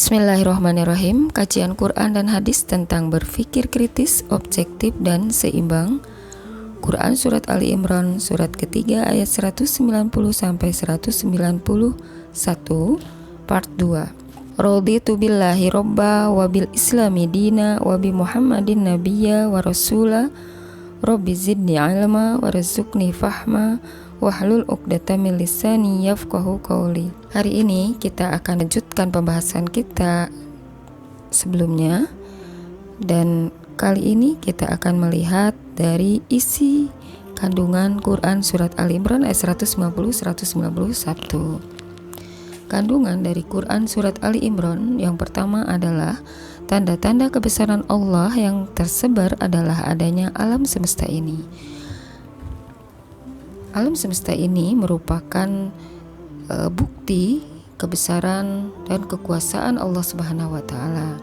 Bismillahirrahmanirrahim. Kajian Quran dan hadis tentang berpikir kritis, objektif, dan seimbang. Quran Surat Ali Imran surat ketiga ayat 190-191 part 2. Raditu billahi robba wa bil islami dina wa bi muhammadin nabiyya wa rasula rabbi zidni ilma wa rizukni fahma wahlul uqdatam min lisani yafqahu qawli. Hari ini kita akan lanjutkan pembahasan kita sebelumnya, dan kali ini kita akan melihat dari isi kandungan Quran Surat Ali Imran ayat 190-191. Kandungan dari Quran Surat Ali Imran yang pertama adalah tanda-tanda kebesaran Allah yang tersebar adalah adanya alam semesta ini. Alam semesta ini merupakan bukti kebesaran dan kekuasaan Allah Subhanahu wa taala.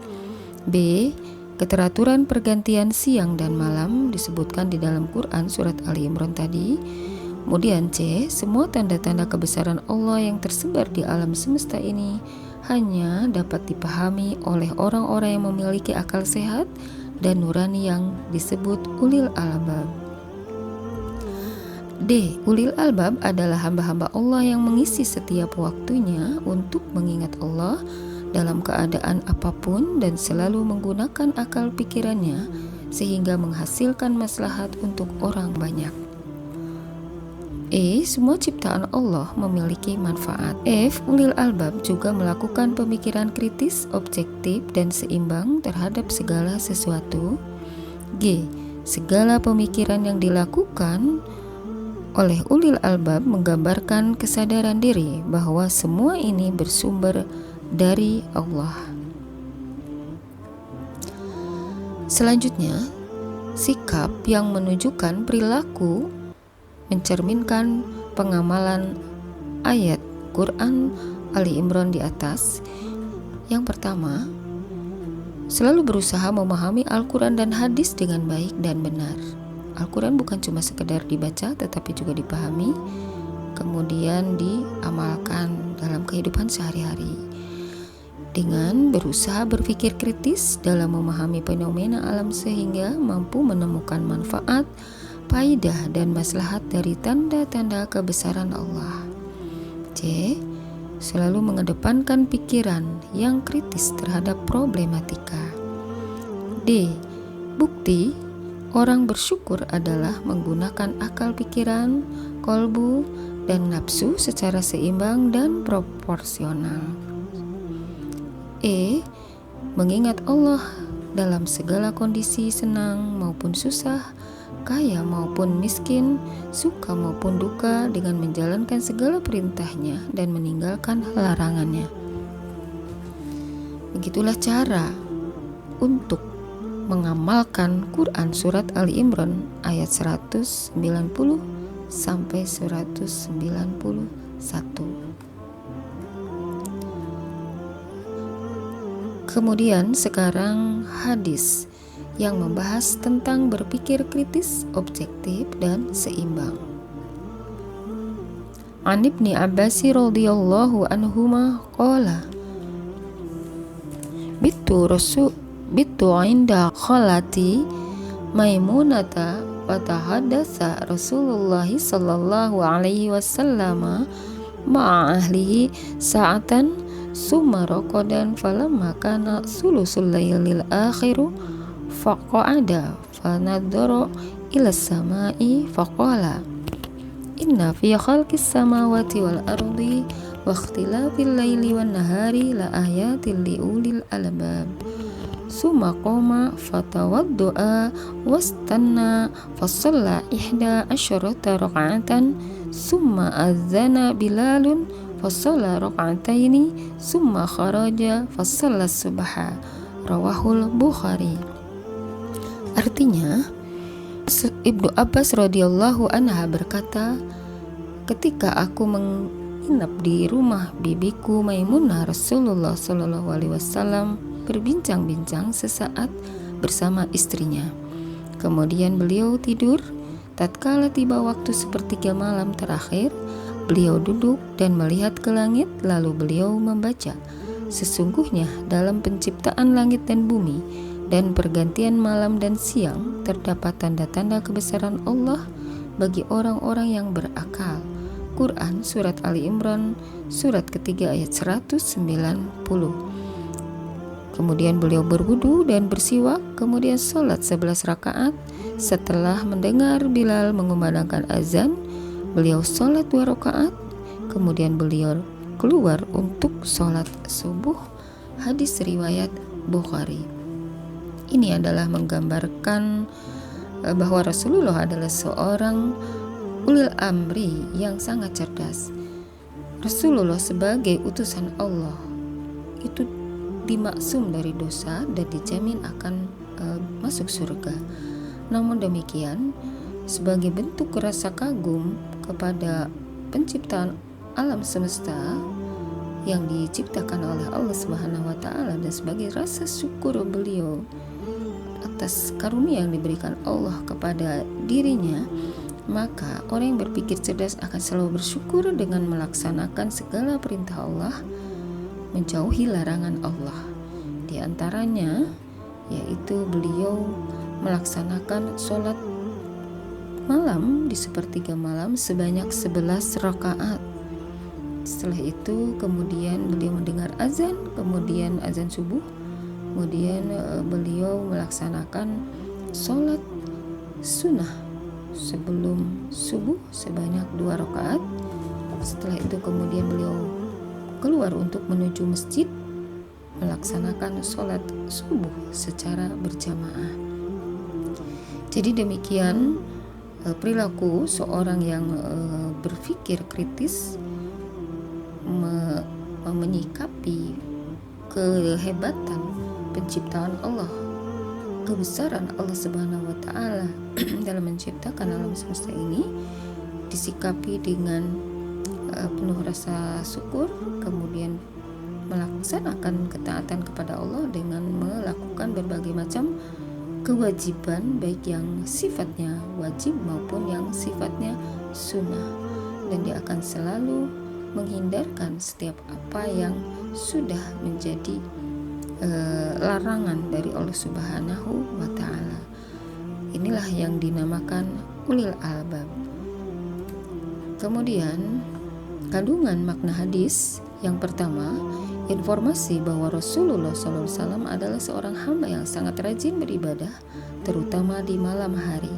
B. Keteraturan pergantian siang dan malam disebutkan di dalam Quran Surat Ali Imran tadi. Kemudian C. Semua tanda-tanda kebesaran Allah yang tersebar di alam semesta ini hanya dapat dipahami oleh orang-orang yang memiliki akal sehat dan nurani yang disebut ulil albab. D. Ulil albab adalah hamba-hamba Allah yang mengisi setiap waktunya untuk mengingat Allah dalam keadaan apapun dan selalu menggunakan akal pikirannya sehingga menghasilkan maslahat untuk orang banyak. E. Semua ciptaan Allah memiliki manfaat. F. Ulil albab juga melakukan pemikiran kritis, objektif, dan seimbang terhadap segala sesuatu. G. Segala pemikiran yang dilakukan oleh ulil albab menggambarkan kesadaran diri bahwa semua ini bersumber dari Allah. Selanjutnya, sikap yang menunjukkan perilaku mencerminkan pengamalan ayat Quran Ali Imran di atas. Yang pertama, selalu berusaha memahami Al-Quran dan hadis dengan baik dan benar. Al-Quran bukan cuma sekedar dibaca tetapi juga dipahami, kemudian diamalkan dalam kehidupan sehari-hari. Dengan berusaha berpikir kritis dalam memahami fenomena alam sehingga mampu menemukan manfaat, faidah, dan maslahat dari tanda-tanda kebesaran Allah. C. Selalu mengedepankan pikiran yang kritis terhadap problematika. D. Bukti orang bersyukur adalah menggunakan akal pikiran, kolbu, dan nafsu secara seimbang dan proporsional. E. Mengingat Allah dalam segala kondisi senang maupun susah, kaya maupun miskin, suka maupun duka dengan menjalankan segala perintahnya dan meninggalkan larangannya. Begitulah cara untuk mengamalkan Quran Surat Ali Imran ayat 190 sampai 191. Kemudian sekarang hadis yang membahas tentang berpikir kritis, objektif, dan seimbang. An Ibni Abbas radhiyallahu anhuma qala Bitu inda khalati Maimunata fatahaddatsa Rasulullah sallallahu alaihi wasallam ma'a ahlihi sa'atan summa raqadan falamma kana sulusul lailil akhiru faqa'ada fanadhara ila samai faqala inna fi khalqis samawati wal ardi wa ikhtilafil laili wan nahari la ayatin li ulil albab. Summa qoma fatawaddu'a wastanna fasalla ihda asyarata raka'atan summa adzana bilalun fasalla raka'ataini summa kharaja fasalla subha. Rawahul Bukhari. Artinya, Ibnu Abbas radhiyallahu anha berkata, ketika aku menginap di rumah bibiku Maimunah, Rasulullah sallallahu alaihi wasallam berbincang-bincang sesaat bersama istrinya. Kemudian beliau tidur. Tatkala tiba waktu sepertiga malam terakhir, beliau duduk dan melihat ke langit, lalu beliau membaca Sesungguhnya dalam penciptaan langit dan bumi dan pergantian malam dan siang terdapat tanda-tanda kebesaran Allah bagi orang-orang yang berakal. Quran Surat Ali Imran surat ketiga ayat 190. Kemudian beliau berwudu dan bersiwak, kemudian sholat 11 rakaat. Setelah mendengar Bilal mengumandangkan azan, beliau sholat 2 rakaat. Kemudian beliau keluar untuk sholat subuh. Hadis riwayat Bukhari. Ini adalah menggambarkan bahwa Rasulullah adalah seorang ulil amri yang sangat cerdas. Rasulullah sebagai utusan Allah itu dimaksum dari dosa dan dijamin akan masuk surga. Namun demikian, sebagai bentuk rasa kagum kepada penciptaan alam semesta yang diciptakan oleh Allah Subhanahu wa taala dan sebagai rasa syukur beliau atas karunia yang diberikan Allah kepada dirinya, maka orang yang berpikir cerdas akan selalu bersyukur dengan melaksanakan segala perintah Allah, menjauhi larangan Allah. Di antaranya yaitu beliau melaksanakan sholat malam di sepertiga malam sebanyak 11 rakaat. Setelah itu kemudian beliau mendengar azan, kemudian azan subuh, kemudian beliau melaksanakan sholat sunnah sebelum subuh sebanyak 2 rakaat. Setelah itu kemudian beliau keluar untuk menuju masjid melaksanakan sholat subuh secara berjamaah. Jadi demikian perilaku seorang yang berpikir kritis, menyikapi kehebatan penciptaan Allah, kebesaran Allah Subhanahu wa taala dalam menciptakan alam semesta ini, disikapi dengan penuh rasa syukur, kemudian melaksanakan ketaatan kepada Allah dengan melakukan berbagai macam kewajiban, baik yang sifatnya wajib maupun yang sifatnya sunnah, dan dia akan selalu menghindarkan setiap apa yang sudah menjadi larangan dari Allah Subhanahu wa taala. Inilah yang dinamakan ulil albab. Kemudian kandungan makna hadis yang pertama, informasi bahwa Rasulullah SAW adalah seorang hamba yang sangat rajin beribadah, terutama di malam hari.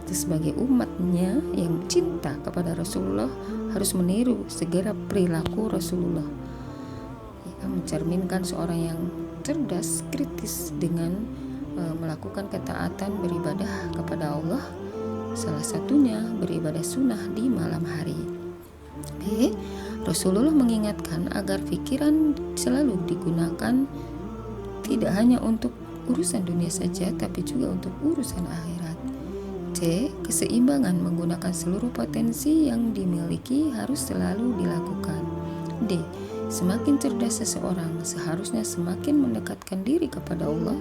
Sebagai umatnya yang cinta kepada Rasulullah harus meniru segera perilaku Rasulullah. Mencerminkan seorang yang cerdas, kritis dengan melakukan ketaatan beribadah kepada Allah, salah satunya beribadah sunnah di malam hari. Rasulullah mengingatkan agar pikiran selalu digunakan tidak hanya untuk urusan dunia saja, tapi juga untuk urusan akhirat. C. Keseimbangan menggunakan seluruh potensi yang dimiliki harus selalu dilakukan. D. Semakin cerdas seseorang seharusnya semakin mendekatkan diri kepada Allah,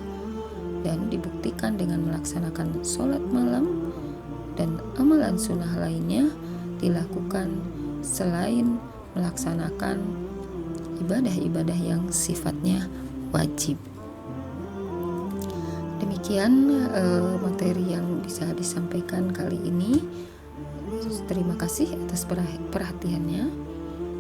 dan dibuktikan dengan melaksanakan sholat malam dan amalan sunnah lainnya dilakukan selain melaksanakan ibadah-ibadah yang sifatnya wajib. Demikian materi yang bisa disampaikan kali ini. Terima kasih atas perhatiannya.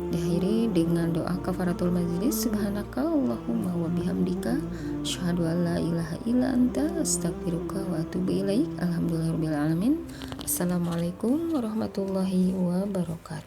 Diakhiri dengan doa kafaratul majlis. Subhanaka Allahumma wa bihamdika asyhadu an la ilaha illa anta astaghfiruka wa atubu ilaik. Alhamdulillahirabbil alamin. Assalamualaikum warahmatullahi wabarakatuh.